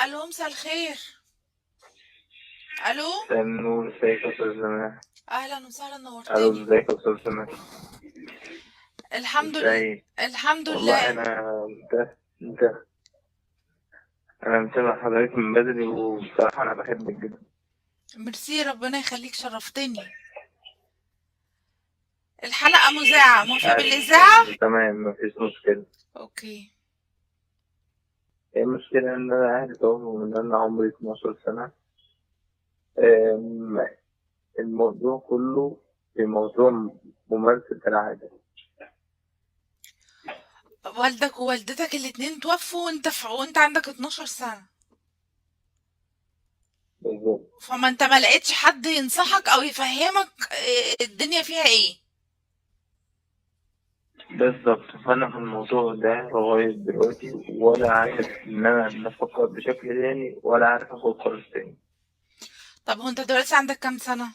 الو، مساء الخير. الو. النور، ازيك يا استاذ زمان؟ اهلا وسهلا، الو، نورتني. ازيك يا استاذ زمان؟ الحمد لله. ازاي؟ الحمد والله لله. انت انا متابع حضرتك من بدري، وبصراحه انا بحبك جدا. ميرسي، ربنا يخليك، شرفتني. الحلقة مذاعة، موافق بالإذاعة؟ تمام، مفيش مشكله. اوكي. هي المشكله ان انا قاعد اهو من انا عمري 12 سنه. أم، الموضوع كله في موضوع ممارسه العاده. والدك ووالدتك الاتنين توفوا وانت عندك 12 سنة. بالظبط. فما انت ما لقيتش حد ينصحك او يفهمك الدنيا فيها ايه. بالظبط، فانا في الموضوع ده لغايه دلوقتي، ولا عارف ان انا افكر بشكل تاني، ولا عارف اخد قرار تاني. طب هو انت دلوقتي عندك كام سنة؟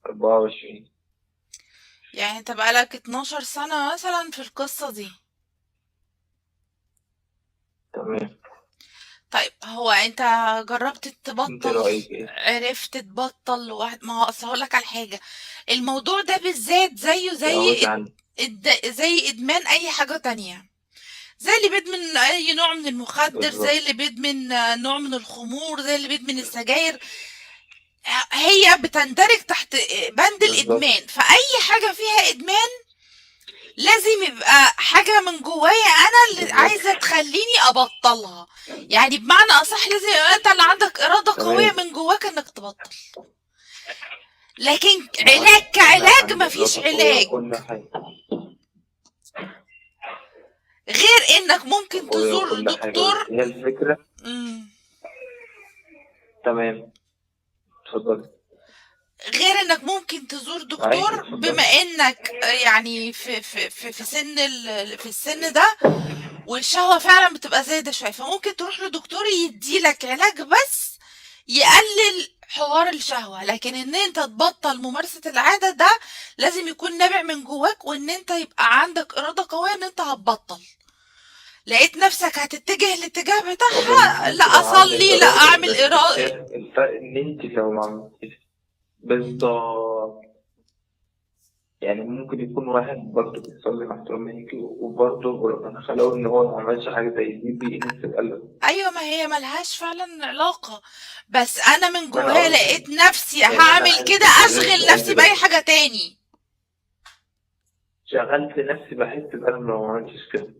24. يعني انت بقالك 12 سنة مثلا في القصة دي. تمام. طيب هو انت جربت انت تبطل؟ رأيك ايه؟ عرفت تبطل لوحد؟ ما هو اصل هقول لك على حاجه. الموضوع ده بالذات زيه تعود عن. زي ادمان اي حاجه تانية. زي اللي بيدمن اي نوع من المخدر، زي بالظبط. اللي بيدمن نوع من الخمور، زي اللي بيدمن السجاير. هي بتندرج تحت بند بالظبط. الادمان، فاي حاجه فيها ادمان لازم يبقى حاجة من جوايا أنا اللي بالظبط. عايزة تخليني أبطلها. يعني بمعنى أصح لازم يبقى أنت اللي عندك إرادة قوية تمام. من جواك إنك تبطل. لكن ما هو علاج انا كعلاج عندي مفيش إرادة قوية علاج وكل حاجة. غير إنك ممكن قوية تزور وكل حاجة، بس دكتور. هي الفكرة. مم. تمام. اتفضل. غير إنك ممكن تزور معاك، دكتور بما اتفضل. إنك يعني في السن ده، والشهوة فعلا بتبقى زايدة شوية، فممكن تروح لدكتور يديلك علاج بس يقلل حوار الشهوة. لكن ان انت تبطل ممارسة العادة ده لازم يكون نابع من جواك، وان انت يبقى عندك ارادة قوية ان انت هتبطل. لقيت نفسك هتتجه الاتجاه طب انت بتاعها، لا عندك اصلي لا إرادة، اعمل بس إرادة. الفرق إن انت لو ما عملتيش. بالظبط. يعني ممكن يكون واحد برضه بيصلي مع احترامي، وبرضه ربنا خلقه إن هو ما عملش حاجة زي دي بينسى القلب. ايوه، ما هي ملهاش فعلا علاقة. بس انا من ما أنا جوايا لقيت قصدي، نفسي يعني أنا هعمل عايز كده أسألك اشغل سؤال نفسي بأي دلوقتي. حاجة تاني. شغلت نفسي بحس بألم لو ما عملتش كده.